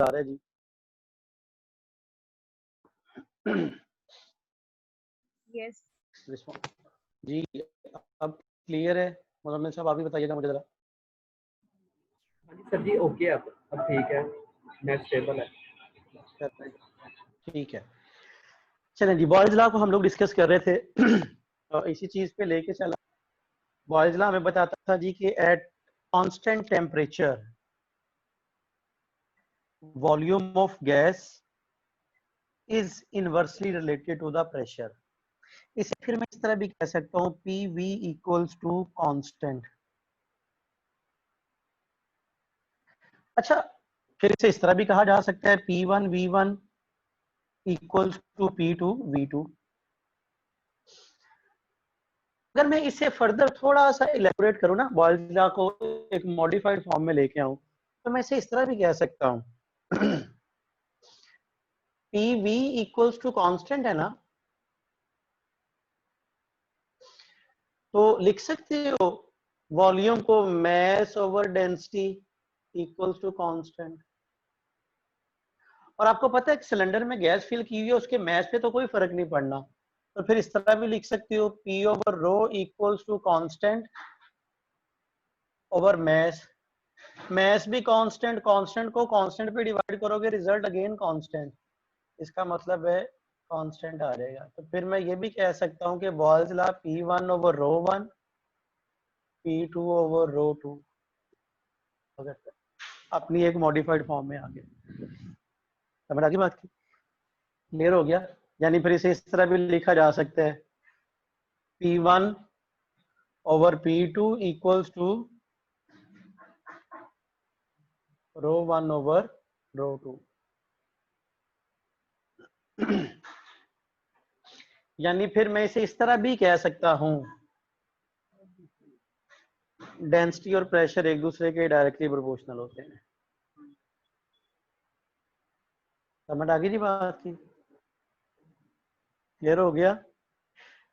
आ रहा है जी। यस जी, अब क्लियर है मुजम्मिल साहब, आप भी बताइएगा मुझे जरा। सर जी ओके, अब ठीक है, नेट स्टेबल है। ठीक है, चलें जी। बॉयज लॉ को हम लोग डिस्कस कर रहे थे और इसी चीज पे लेके चला। बॉयज लॉ हमें बताता था जी कि at constant temperature volume of gas is inversely related to the pressure. इसे फिर मैं इस तरह भी कह सकता हूँ, P V equals to constant. अच्छा, फिर इसे इस तरह भी कहा जा सकता है, P one V one equals to P two V two. अगर मैं इसे फर्दर थोड़ा सा इलेबोरेट करूं ना, बॉयल्स लॉ को एक मॉडिफाइड फॉर्म में लेके आऊं, तो मैं इसे इस तरह भी कह सकता हूं P V equals to constant है ना, तो लिख सकते हो वॉल्यूम को mass over density equals to constant. और आपको पता है कि सिलेंडर में गैस फिल की हुई है, उसके मैस पे तो कोई फर्क नहीं पड़ना, तो फिर इस तरह भी लिख सकते हो P over rho equals to constant over mass. Mass भी कांस्टेंट, कांस्टेंट को कांस्टेंट पे डिवाइड करोगे, रिजल्ट अगेन कांस्टेंट, इसका मतलब है कांस्टेंट आ जाएगा। तो फिर मैं ये भी कह सकता हूँ कि Boyle's law P one over rho one P two over rho two अपनी एक मॉडिफाइड फॉर्म में आ गया। समझ आ गई बात की? क्लियर हो गया? यानी फिर इसे इस तरह भी लिखा जा सकता है, P one over P two equals to rho one over rho two. यानी फिर मैं इसे इस तरह भी कह सकता हूं, डेंसिटी और प्रेशर एक दूसरे के डायरेक्टली प्रोपोर्शनल होते हैं। समझ आ गई जी बात की? क्लियर हो गया?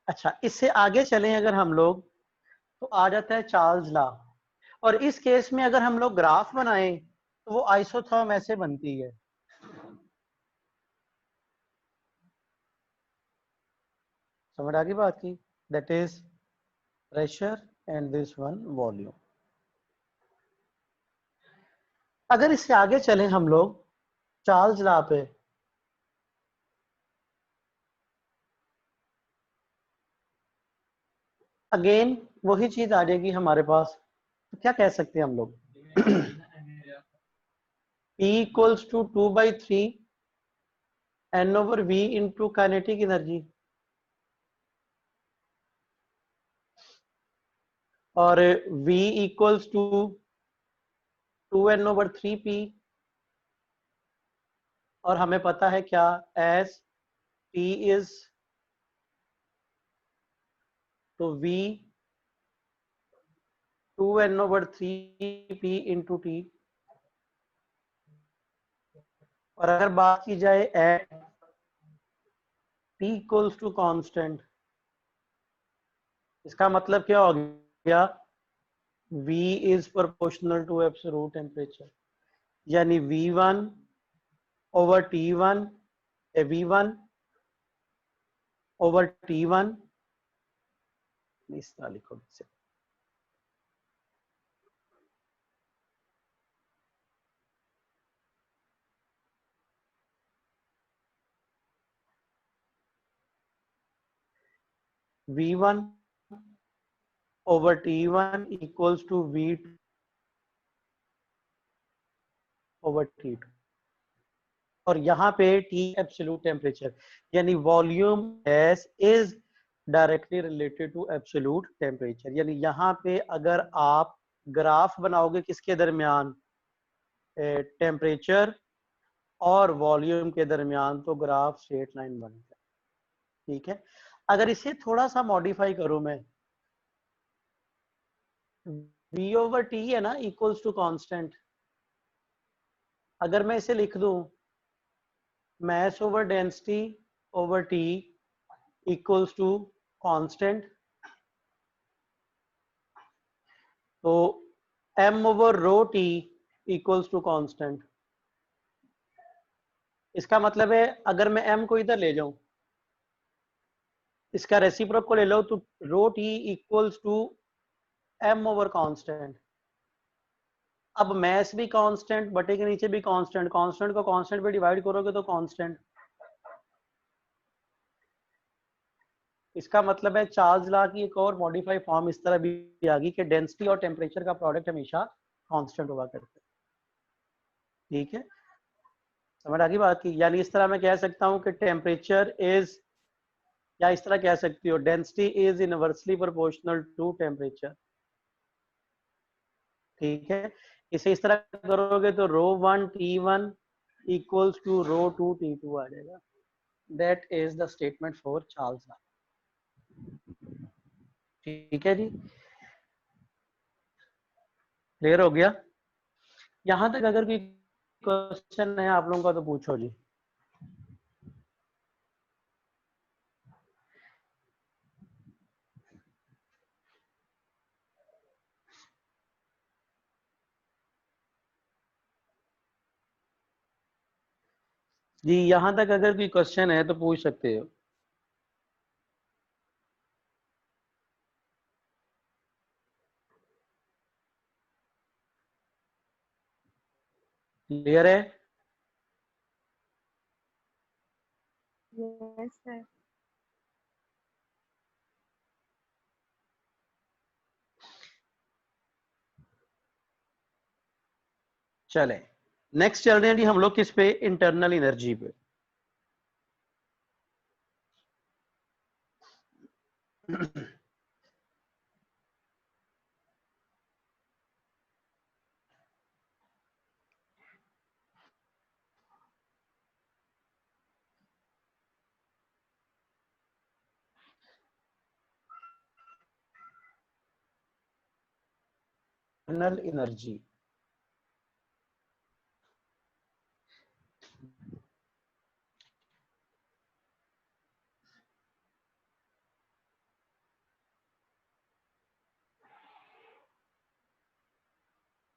अच्छा, इससे आगे चलें अगर हम लोग, तो आ जाता है चार्ल्स लॉ। और इस केस में अगर हम लोग ग्राफ बनाएं तो वो आइसोथर्म ऐसे बनती है। समझ आ गई बात की? That is pressure and this one volume. अगर इससे आगे चलें हम लोग चार्ल्स लॉ पे, अगेन वही चीज आ जाएगी हमारे पास। तो क्या कह सकते हैं हम लोग P equals to 2/3 N over V into kinetic energy, और V equals to 2N over 3P। और हमें पता है क्या, एस P इज तो V 2N over 3P into T। और अगर बात की जाए at T equals to constant, इसका मतलब क्या हो गया, V is proportional to absolute temperature. यानी V1 over T1, V1 over T1, इस तरह लिखो से। V1 over T1 equals to V2 over T2। और यहाँ पे T एब्सोल्यूट टेम्परेचर, यानी volume gas is directly related to absolute temperature. यानी यहाँ पे अगर आप ग्राफ बनाओगे किसके दरमियान, टेम्परेचर और वॉल्यूम के दरमियान, तो ग्राफ स्ट्रेट लाइन बनता है। ठीक है, अगर इसे थोड़ा सा मॉडिफाई करूं मैं, V ओवर T है ना इक्वल्स टू कांस्टेंट, अगर मैं इसे लिख दूं mass over density over T equals to constant, तो M over rho T equals to constant. इसका मतलब है अगर मैं m को इधर ले जाऊं, इसका रेसिप्रोक को ले लो तो rho T equals to m over constant. अब मैस भी कांस्टेंट, बटे के नीचे भी कांस्टेंट, कांस्टेंट को कांस्टेंट पे डिवाइड करोगे तो कांस्टेंट। इसका मतलब है चार्ल्स लॉ की एक और मॉडिफाई फॉर्म इस तरह भी आ गई कि डेंसिटी और टेम्परेचर का प्रोडक्ट हमेशा कांस्टेंट हुआ करता है। ठीक है, समझ आ गई बात की। यानी इस तरह मैं कह सकता हूं कि टेम्परेचर इज, या इस तरह कह सकती हो density is inversely proportional to temperature. ठीक है, इसे इस तरह करोगे तो rho one T one equals to rho two T two आ जाएगा। That is the statement for Charles law. ठीक है जी, क्लियर हो गया? यहां तक अगर कोई क्वेश्चन है आप लोगों का तो पूछो जी। जी यहां तक अगर कोई क्वेश्चन है तो पूछ सकते हो। क्लियर है? Yes sir. चले नेक्स्ट चल रहे हैं जी हम लोग किस पे, इंटरनल एनर्जी पे। इंटरनल एनर्जी,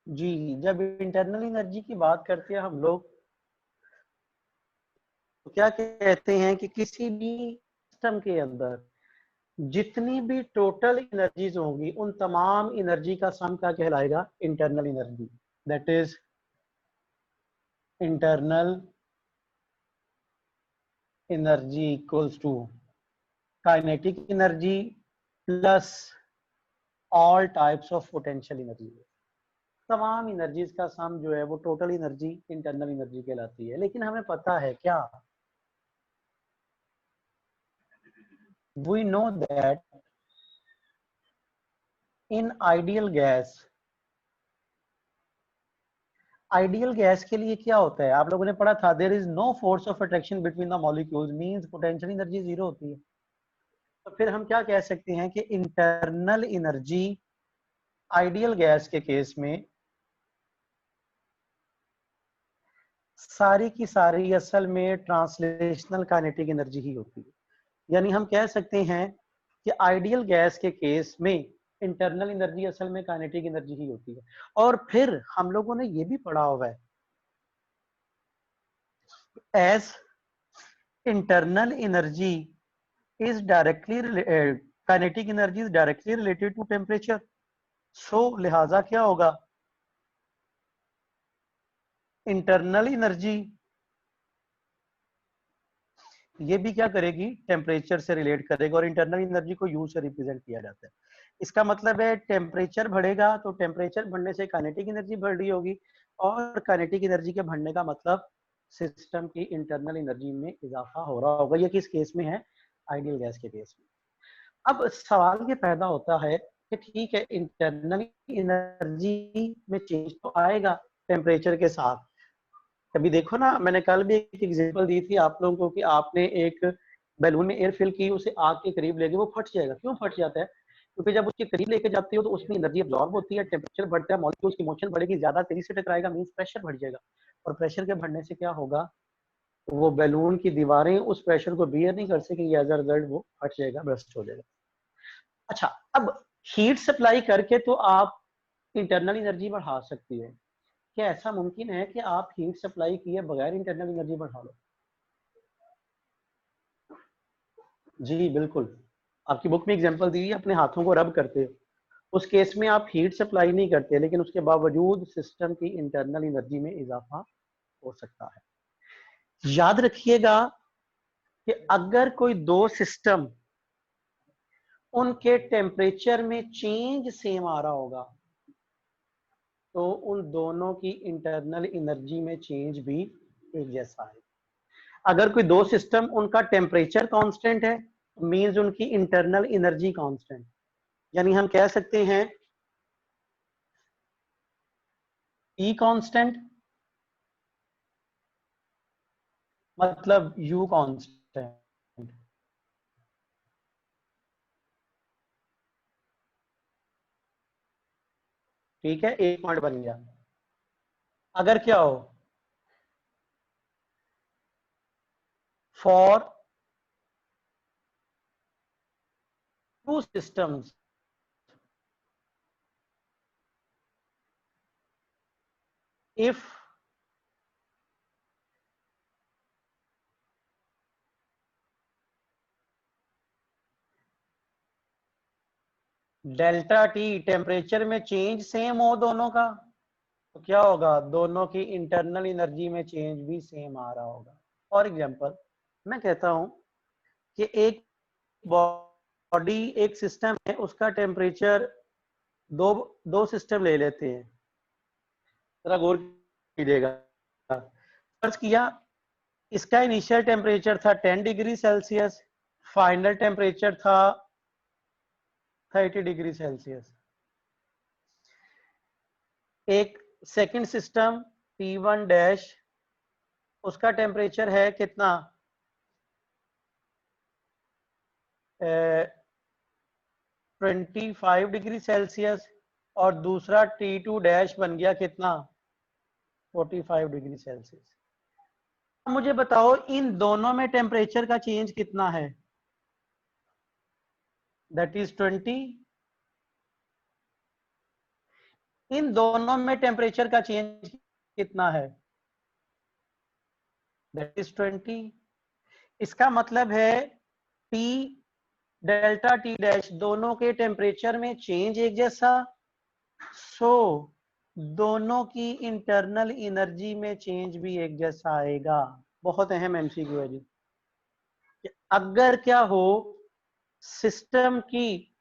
जी जब इंटरनल एनर्जी की बात करते हैं हम लोग तो क्या कहते हैं कि किसी भी सिस्टम के अंदर जितनी भी टोटल एनर्जीज होंगी उन तमाम एनर्जी का सम क्या कहलाएगा, internal energy. That is internal energy equals to kinetic energy plus all types of potential energy. तमाम एनर्जीज का सम जो है वो टोटल एनर्जी इंटरनल एनर्जी कहलाती है। लेकिन हमें पता है क्या, we know that in ideal gas के लिए क्या होता है, आप लोगों ने पढ़ा था, there is no force of attraction between the molecules, means potential energy zero होती है। तो फिर हम क्या कह सकते हैं कि इंटरनल एनर्जी आइडियल गैस के केस में सारी की सारी असल में ट्रांसलेशनल काइनेटिक एनर्जी ही होती है। यानी हम कह सकते हैं कि आइडियल गैस के केस में इंटरनल एनर्जी असल में काइनेटिक एनर्जी ही होती है। और फिर हम लोगों ने ये भी पढ़ा हुआ है, as internal energy is directly kinetic energy is directly related to temperature, so लिहाजा क्या होगा, इंटरनल एनर्जी ये भी क्या करेगी, टेम्परेचर से रिलेट करेगा। और इंटरनल एनर्जी को यू से रिप्रेजेंट किया जाता है। इसका मतलब है टेम्परेचर बढ़ेगा तो टेम्परेचर बढ़ने से काइनेटिक एनर्जी बढ़ रही होगी, और काइनेटिक एनर्जी के बढ़ने का मतलब सिस्टम की इंटरनल एनर्जी में इजाफा हो रहा होगा। ये किस केस में है, आइडियल गैस के केस में। अब सवाल ये पैदा होता है कि ठीक है इंटरनल एनर्जी में चेंज तो आएगा टेम्परेचर के साथ। कभी देखो ना, मैंने कल भी एक एग्जांपल दी थी आप लोगों को कि आपने एक बैलून में एयर फिल की, उसे आग के करीब ले गए, वो फट जाएगा। क्यों फट जाता है, क्योंकि जब उसके करीब लेके जाते हो तो उसमें एनर्जी अब्जॉर्ब होती है, टेम्परेचर बढ़ता है, मॉलिक्यूल्स की मोशन बढ़ेगी, ज्यादा तेजी से टकराएगा, मींस प्रेशर बढ़ जाएगा। और प्रेशर के बढ़ने से क्या होगा, वो बैलून की दीवारें उस प्रेशर को बियर नहीं कर सकेंगी, एज अ रिजल्ट वो फट जाएगा, बर्स्ट हो जाएगा। अच्छा, अब हीट सप्लाई करके तो आप इंटरनल एनर्जी बढ़ा सकती है, क्या ऐसा मुमकिन है कि आप हीट सप्लाई किए बगैर इंटरनल एनर्जी बढ़ा लो? जी बिल्कुल, आपकी बुक में एग्जांपल दी है, अपने हाथों को रब करते हो, उस केस में आप हीट सप्लाई नहीं करते, लेकिन उसके बावजूद सिस्टम की इंटरनल एनर्जी में इजाफा हो सकता है। याद रखिएगा कि अगर कोई दो सिस्टम उनके टेम्परेचर में चेंज सेम आ रहा होगा तो उन दोनों की इंटरनल एनर्जी में चेंज भी एक जैसा है। अगर कोई दो सिस्टम उनका टेम्परेचर कांस्टेंट है, मींस उनकी इंटरनल एनर्जी कांस्टेंट, यानी हम कह सकते हैं E कांस्टेंट मतलब U कांस्टेंट। ठीक है, एक पॉइंट बन गया। अगर क्या हो, for two systems if delta T temperature में चेंज सेम हो दोनों का, तो क्या होगा, दोनों की इंटरनल एनर्जी में चेंज भी सेम आ रहा होगा। फॉर एग्जांपल मैं कहता हूं कि एक बॉडी, एक सिस्टम है, उसका टेम्परेचर दो दो सिस्टम ले लेते हैं, जरा गौर कीजिएगा। फर्ज किया इसका इनिशियल टेम्परेचर था 10 डिग्री सेल्सियस, फाइनल टेम्परेचर था 30 डिग्री सेल्सियस। एक सेकंड सिस्टम P1 डैश, उसका टेम्परेचर है कितना, 25 डिग्री सेल्सियस, और दूसरा T2 डैश बन गया कितना, 45 डिग्री सेल्सियस। मुझे बताओ इन दोनों में टेम्परेचर का चेंज कितना है, दैट इज 20। इन दोनों में टेम्परेचर का चेंज कितना है, दैट इज 20। इसका मतलब है T डेल्टा T डैश दोनों के टेम्परेचर में चेंज एक जैसा, सो दोनों की इंटरनल एनर्जी में चेंज भी एक जैसा आएगा। बहुत अहम एमसीक्यू है जी। अगर क्या हो, सिस्टम की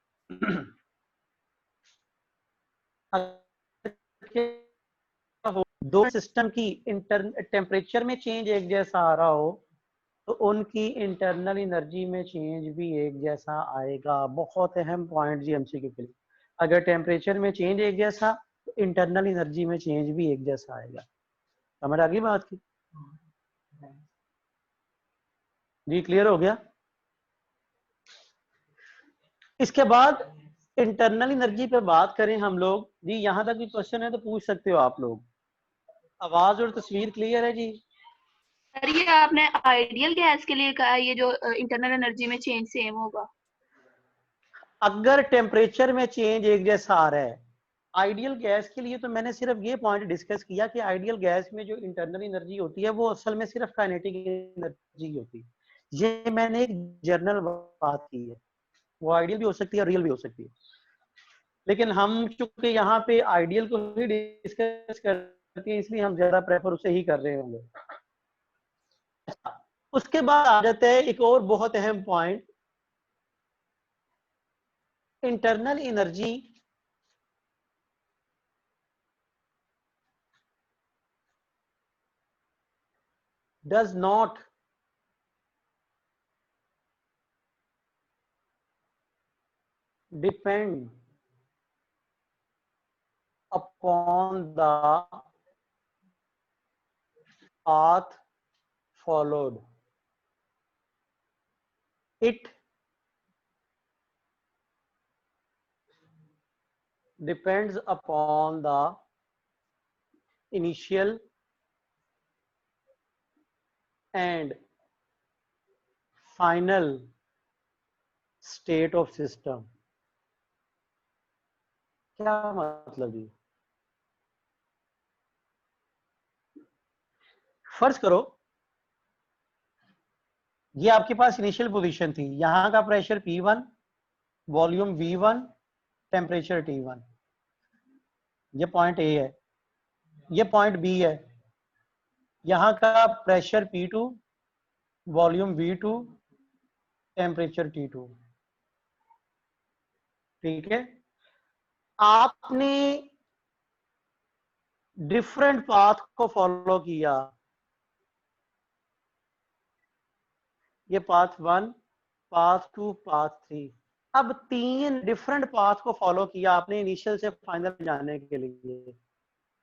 हो दो सिस्टम की टेम्परेचर में चेंज एक जैसा आ रहा हो तो उनकी इंटरनल एनर्जी में चेंज भी एक जैसा आएगा। बहुत अहम पॉइंट जी एमसीक्यू के लिए। अगर टेम्परेचर में चेंज एक जैसा तो इंटरनल एनर्जी में चेंज भी एक जैसा आएगा। समझ आ गई बात की जी, क्लियर हो गया। इसके बाद इंटरनल एनर्जी पे बात करें हम लोग जी, यहां तक भी क्वेश्चन है तो पूछ सकते हो आप लोग। आवाज और तस्वीर क्लियर है जी? सर ये आपने आइडियल गैस के लिए कहा, ये जो इंटरनल एनर्जी में चेंज सेम होगा। अगर टेम्परेचर में चेंज एक जैसा आ रहा है, आइडियल गैस के लिए तो मैंने सिर्फ ये पॉइंट डिस्कस किया कि आइडियल गैस में जो इंटरनल एनर्जी होती है वो असल में सिर्फ काइनेटिक एनर्जी होती है। ये मैंने एक जनरल बात की है, वो आइडियल भी हो सकती है और रियल भी हो सकती है, लेकिन हम चूंकि यहाँ पे आइडियल को ही डिस्कस करते हैं इसलिए हम ज्यादा प्रेफर उसे ही कर रहे होंगे। उसके बाद आ जाता है एक और बहुत अहम point, internal energy does not depend upon the path followed. It depends upon the initial and final state of system। क्या मतलब जी? फर्ज करो ये आपके पास इनिशियल पोजीशन थी, यहां का pressure P1, volume V1, temperature T1, ये पॉइंट ए है, ये पॉइंट बी है, यहां का pressure P2, volume V2, temperature T2। ठीक है, आपने डिफरेंट पाथ को फॉलो किया, ये पाथ 1, पाथ 2, पाथ 3। अब 3 डिफरेंट पाथ को फॉलो किया आपने इनिशियल से फाइनल जाने के लिए।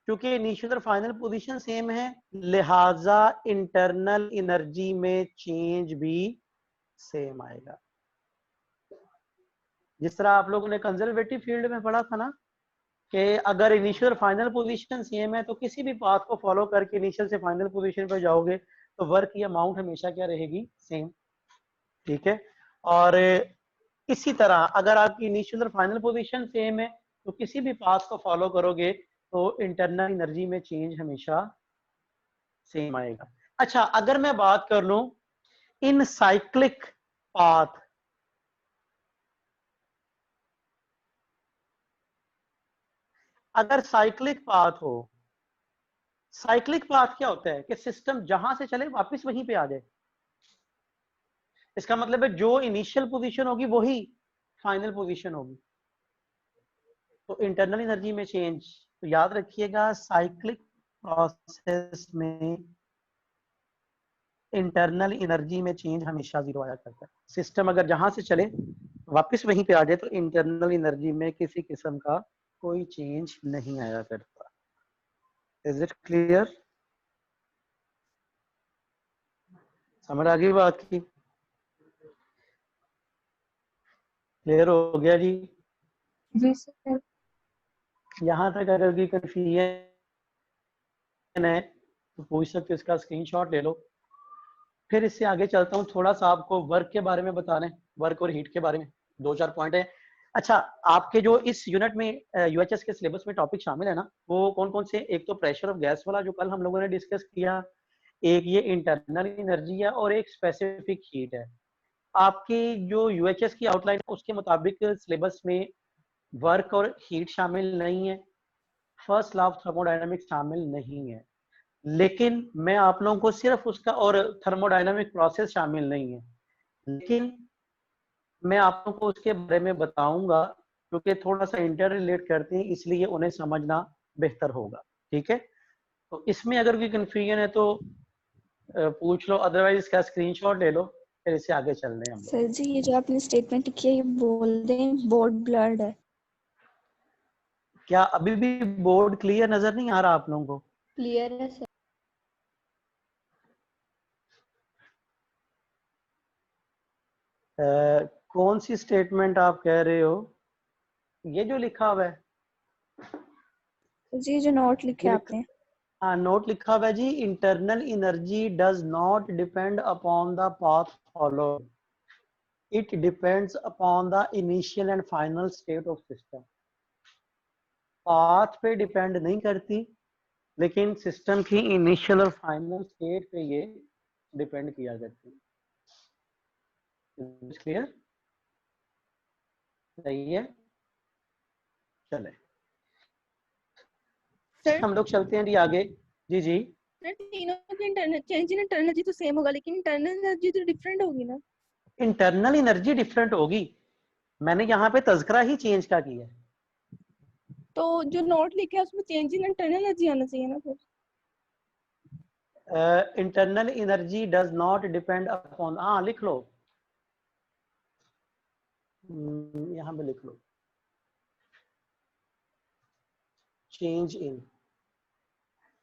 क्योंकि इनिशियल और फाइनल पोजीशन सेम है, लिहाजा इंटरनल एनर्जी में चेंज भी सेम आएगा। जिस तरह आप लोगों ने कंजर्वेटिव फील्ड में पढ़ा था ना कि अगर इनिशियल और फाइनल पोजीशन सेम है तो किसी भी पाथ को फॉलो करके इनिशियल से फाइनल पोजीशन पर जाओगे तो वर्क की अमाउंट हमेशा क्या रहेगी, सेम। ठीक है, और इसी तरह अगर आपकी इनिशियल और फाइनल पोजीशन सेम है तो किसी भी पाथ को फॉलो करोगे तो इंटरनल एनर्जी में चेंज हमेशा सेम आएगा। अच्छा, अगर मैं बात कर लूं इन साइक्लिक पाथ, अगर साइक्लिक पाथ हो, साइक्लिक पाथ क्या होता है कि सिस्टम जहां से चले वापस वहीं पे आ जाए। इसका मतलब है जो इनिशियल पोजीशन होगी वही फाइनल पोजीशन होगी। तो इंटरनल एनर्जी में चेंज, तो याद रखिएगा साइक्लिक प्रोसेस में इंटरनल एनर्जी में चेंज हमेशा 0 आया करता है। सिस्टम अगर जहां से चले वापस वहीं पे आ जाए तो इंटरनल एनर्जी में किसी किस्म का कोई चेंज नहीं आया करता। Is it clear? समझ आ गई बात की? क्लियर हो गया जी? जी सर। यहाँ तक अगर कोई कंफ्यूजन है तो पूछ सकते हो, इसका स्क्रीनशॉट ले लो। फिर इससे आगे चलता हूँ, थोड़ा सा आपको वर्क के बारे में बताने, वर्क और हीट के बारे में 2-4 पॉइंट है। अच्छा, आपके जो इस यूनिट में यूएचएस के सिलेबस में टॉपिक शामिल है ना, वो कौन कौन से? एक तो प्रेशर ऑफ गैस वाला जो कल हम लोगों ने डिस्कस किया, एक ये इंटरनल एनर्जी है और एक स्पेसिफिक हीट है। आपकी जो यूएचएस की आउटलाइन उसके मुताबिक सिलेबस में वर्क और हीट शामिल नहीं है, फर्स्ट लॉ ऑफ थर्मोडायनामिक्स शामिल नहीं है, लेकिन मैं आप लोगों को सिर्फ उसका, और थर्मोडायनामिक प्रोसेस शामिल नहीं है, लेकिन मैं आप लोगों को उसके बारे में बताऊंगा क्योंकि थोड़ा सा इंटर रिलेट करते हैं, इसलिए उन्हें समझना बेहतर होगा। ठीक है, तो इसमें अगर कोई कंफ्यूजन है तो पूछ लो, अदरवाइज इसका स्क्रीनशॉट ले लो, फिर इससे आगे चल रहे हैं हम लोग। सर जी ये जो आपने स्टेटमेंट लिखी है ये बोल दें बोर्ड ब्लर्ड है। क्या अभी भी बोर्ड क्लियर नजर नहीं आ रहा आप लोगों को? क्लियर है सर। कौन सी स्टेटमेंट आप कह रहे हो? ये जो लिखा हुआ है, जी जो नोट लिखे आपने। हाँ नोट लिखा हुआ है जी, internal energy does not depend upon the path follow, it depends upon the initial and final state of system. Path पे डिपेंड नहीं करती, लेकिन सिस्टम की इनिशियल और फाइनल स्टेट पे ये डिपेंड किया करती है। क्लियर? सही है, चले सर हम लोग चलते हैं जी आगे। जी जी सर तीनों की internal change in internal energy तो सेम होगा लेकिन इंटरनल एनर्जी तो डिफरेंट होगी ना। इंटरनल एनर्जी डिफरेंट होगी, मैंने यहाँ पे तज़किरा ही चेंज का किया है। तो जो नोट लिखे है उसमें चेंज इन इंटरनल एनर्जी आना चाहिए ना फिर। Internal energy does not depend upon, हाँ लिख लो, यहाँ पे लिख लो चेंज इन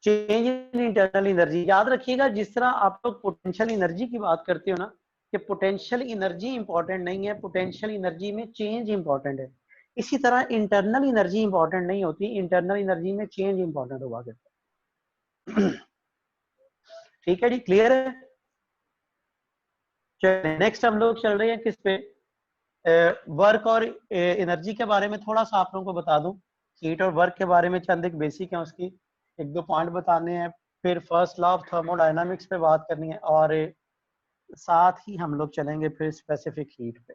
इंटरनल एनर्जी। याद रखिएगा जिस तरह आप लोग पोटेंशियल एनर्जी की बात करते हो ना कि पोटेंशियल एनर्जी इंपॉर्टेंट नहीं है, पोटेंशियल एनर्जी में चेंज इंपॉर्टेंट है, इसी तरह इंटरनल एनर्जी इंपॉर्टेंट नहीं होती, इंटरनल एनर्जी में चेंज इंपॉर्टेंट हुआ करता है। ठीक है जी, क्लियर है? चलिए नेक्स्ट हम लोग चल रहे हैं किस पे? वर्क और एनर्जी के बारे में थोड़ा सा आप लोगों को बता दूं, हीट और वर्क के बारे में चंद एक बेसिक है उसकी, 1-2 पॉइंट बताने हैं, फिर फर्स्ट लॉ ऑफ थर्मोडायनामिक्स पे बात करनी है, और साथ ही हम लोग चलेंगे फिर स्पेसिफिक हीट पे।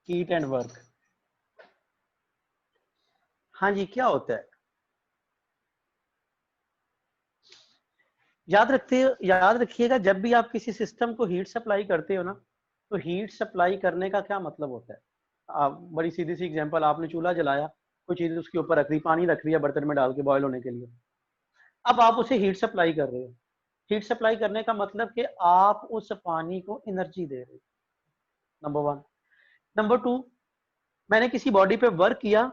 हीट एंड वर्क, हाँ जी, क्या होता है? याद रखिएगा, जब भी आप किसी सिस्टम को हीट सप्लाई करते हो ना, तो हीट सप्लाई करने का क्या मतलब होता है? आप बड़ी सीधी सी एग्जांपल, आपने चूल्हा जलाया, कोई चीज उसके ऊपर रख दी, पानी रख दिया बर्तन में डाल के बॉयल होने के लिए, अब आप उसे हीट सप्लाई कर रहे हो। हीट सप्लाई करने का मतलब कि आप उस पानी को एनर्जी दे रहे हो, नंबर वन। नंबर टू, मैंने किसी बॉडी पे वर्क किया,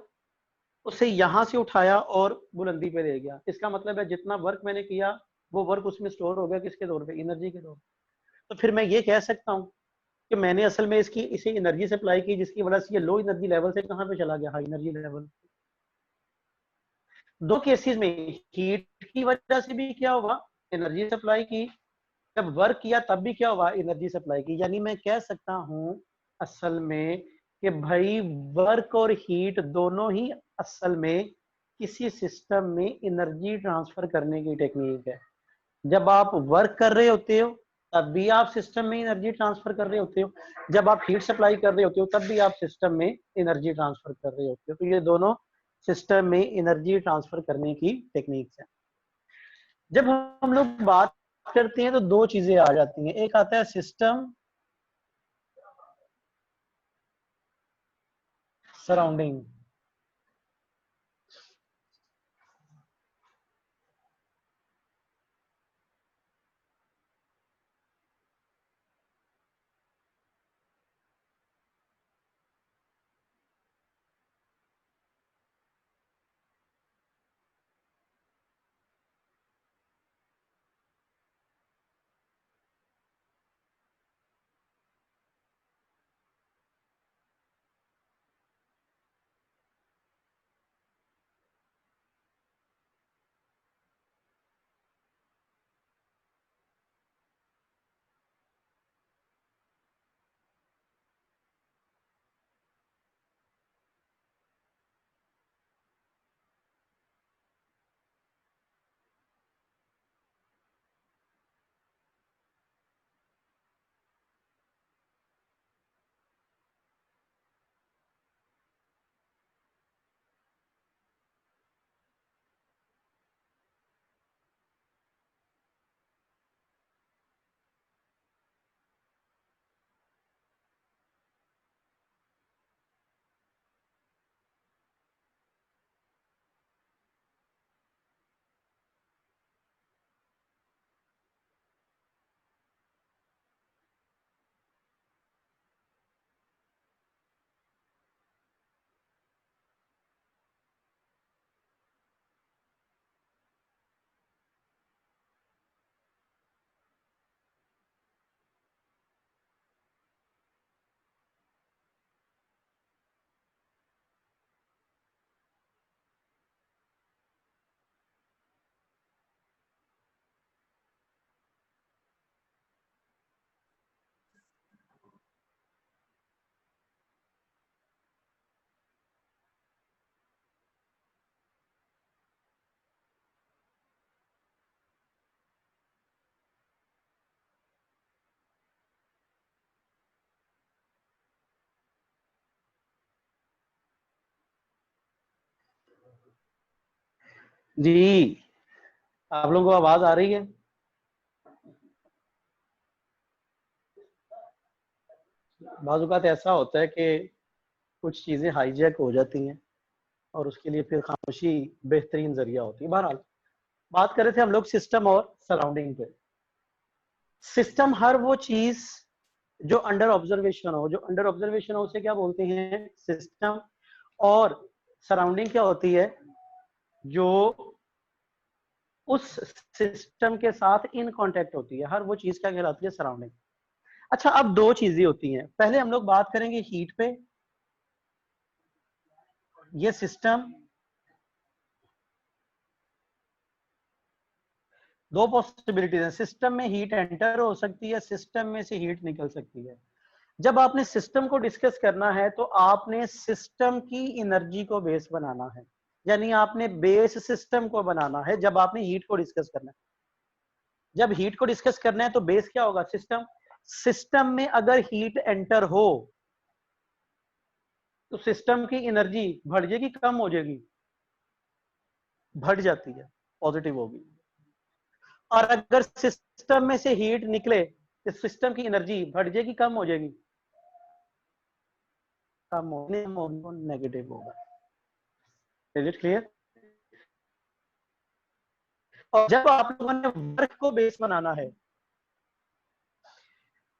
उसे यहां से उठाया और बुलंदी पे ले गया, इसका मतलब है जितना वर्क मैंने किया वो वर्क उसमें स्टोर हो गया, किसके तौर पे? एनर्जी के तौर पे। तो फिर मैं ये कह सकता हूँ कि मैंने असल में इसे एनर्जी सप्लाई की, जिसकी वजह से ये लो एनर्जी लेवल से कहां पे चला गया? High energy level. दो केसेस में हीट की वजह से भी क्या हुआ? एनर्जी सप्लाई की। जब वर्क किया तब भी क्या हुआ? एनर्जी सप्लाई की। यानी मैं कह सकता हूं असल में कि भाई वर्क और हीट दोनों ही असल में किसी सिस्टम में एनर्जी ट्रांसफर करने की टेक्निक है। जब आप वर्क कर रहे होते हो तब भी आप सिस्टम में एनर्जी ट्रांसफर कर रहे होते हो, जब आप हीट सप्लाई कर रहे होते हो तब भी आप सिस्टम में एनर्जी ट्रांसफर कर रहे होते हो। तो ये दोनों सिस्टम में एनर्जी ट्रांसफर करने की टेक्निक्स हैं। जब हम लोग बात करते हैं तो दो चीजें आ जाती हैं, एक आता है सिस्टम, सराउंडिंग। जी, आप लोगों को आवाज आ रही है? बाज़ ऐसा होता है कि कुछ चीजें हाईजैक हो जाती हैं और उसके लिए फिर खामोशी बेहतरीन जरिया होती है। बहरहाल, बात कर रहे थे हम लोग सिस्टम और सराउंडिंग पे। सिस्टम हर वो चीज जो अंडर ऑब्जर्वेशन हो, जो अंडर ऑब्जर्वेशन हो उसे क्या बोलते हैं? सिस्टम। और सराउंडिंग क्या होती है? जो उस सिस्टम के साथ इन कांटेक्ट होती है, हर वो चीज क्या कहलाती है? सराउंडिंग। अच्छा, अब दो चीजें होती हैं, पहले हम लोग बात करेंगे हीट पे, ये सिस्टम, दो पॉसिबिलिटीज है, सिस्टम में हीट एंटर हो सकती है, सिस्टम में से हीट निकल सकती है। जब आपने सिस्टम को डिस्कस करना है तो आपने सिस्टम की एनर्जी को बेस बनाना है, यानी आपने बेस सिस्टम को बनाना है जब आपने हीट को डिस्कस करना है। जब हीट को डिस्कस करना है तो बेस क्या होगा? सिस्टम। सिस्टम में अगर हीट एंटर हो तो सिस्टम की एनर्जी बढ़ जाएगी, कम हो जाएगी? बढ़ जाती है, पॉजिटिव होगी। और अगर सिस्टम में से हीट निकले तो सिस्टम की एनर्जी बढ़ जाएगी, कम हो जाएगी? कम होने नेगेटिव होगा। Is it clear? और जब आप लोगों ने वर्क को बेस बनाना है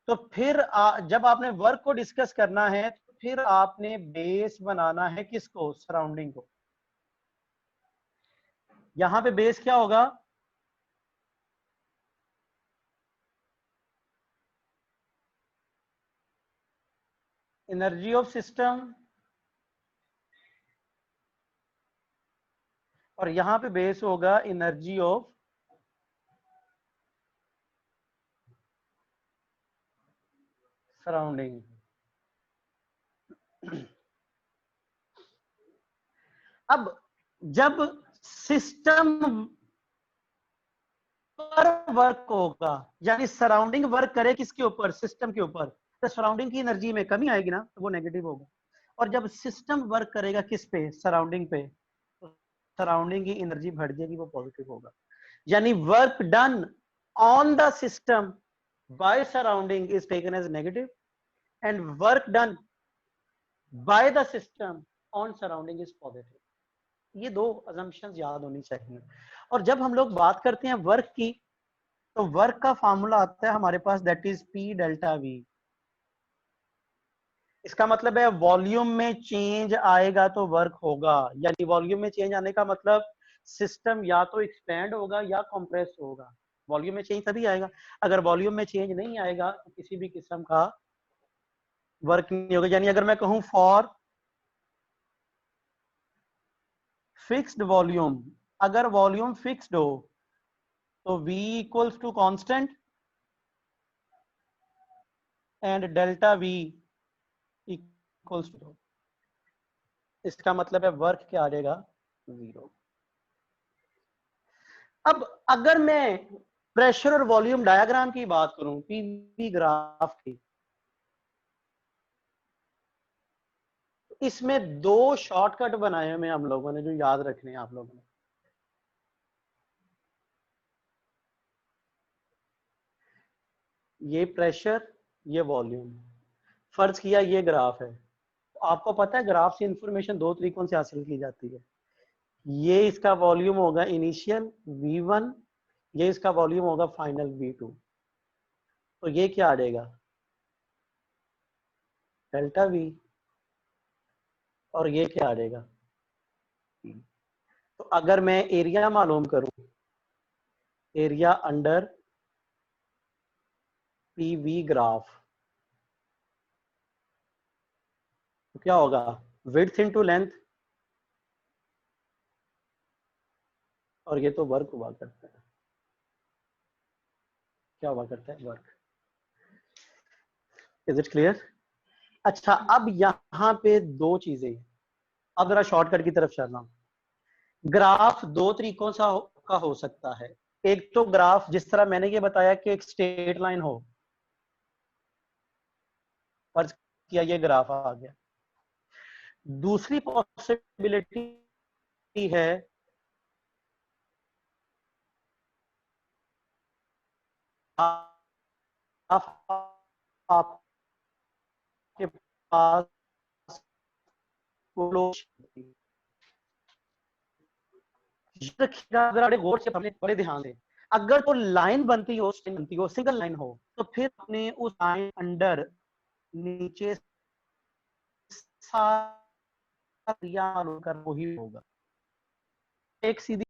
तो फिर जब आपने वर्क को डिस्कस करना है तो फिर आपने बेस बनाना है किसको? सराउंडिंग को। यहां पे बेस क्या होगा? एनर्जी ऑफ सिस्टम, और यहां पे बेस होगा एनर्जी ऑफ सराउंडिंग। अब जब सिस्टम पर वर्क होगा, यानी सराउंडिंग वर्क करे किसके ऊपर? सिस्टम के ऊपर, तो सराउंडिंग की एनर्जी में कमी आएगी ना, तो वो नेगेटिव होगा। और जब सिस्टम वर्क करेगा किस पे? सराउंडिंग पे, तो सराउंडिंग की एनर्जी बढ़ जाएगी, वो पॉजिटिव होगा। यानी work done on the system by surrounding is taken as negative and work done by the system on surrounding is positive. ये दो असम्पशंस याद होनी चाहिए। और जब हम लोग बात करते हैं वर्क की, तो वर्क का फार्मूला आता है हमारे पास, that is P delta V. इसका मतलब है वॉल्यूम में चेंज आएगा तो वर्क होगा, यानी वॉल्यूम में चेंज आने का मतलब सिस्टम या तो एक्सपैंड होगा या कंप्रेस होगा। वॉल्यूम में चेंज तभी आएगा, अगर वॉल्यूम में चेंज नहीं आएगा तो किसी भी किस्म का वर्क नहीं होगा। यानी अगर मैं कहूं फॉर फिक्स्ड वॉल्यूम, अगर वॉल्यूम फिक्स्ड हो तो V equals to constant and delta V equals to, इसका मतलब है वर्क क्या आ जाएगा? 0। अब अगर मैं प्रेशर और वॉल्यूम डायग्राम की बात करूं, पीवी ग्राफ की, इसमें दो शॉर्टकट बनाए हैं हम लोगों ने, जो याद रखने हैं आप लोगों ने। ये प्रेशर, ये वॉल्यूम, फर्ज किया ये ग्राफ है। आपको पता है ग्राफ से इंफॉर्मेशन दो तरीकों से हासिल की जाती है। ये इसका वॉल्यूम होगा इनिशियल V1, ये इसका वॉल्यूम होगा फाइनल V2। तो ये क्या आ जाएगा? डेल्टा V, और ये क्या आ जाएगा? तो अगर मैं एरिया मालूम करूं, एरिया अंडर पीवी ग्राफ, तो क्या होगा? विड्थ इनटू लेंथ, और ये तो वर्क हुआ करता है। क्या हुआ करता है? वर्क। Is it clear? अच्छा, अब यहां पे दो चीजें, अब जरा शॉर्टकट की तरफ चलना। ग्राफ दो तरीकों से का हो सकता है। एक तो ग्राफ जिस तरह मैंने ये बताया कि एक स्ट्रेट लाइन हो, फर्ज किया ये ग्राफ आ गया। दूसरी पॉसिबिलिटी है आपके पास बड़े गौर से, बड़े ध्यान से, अगर तो लाइन बनती हो सिंगल लाइन हो, तो फिर अपने उस लाइन अंडर नीचे कर वही होगा। एक सीधी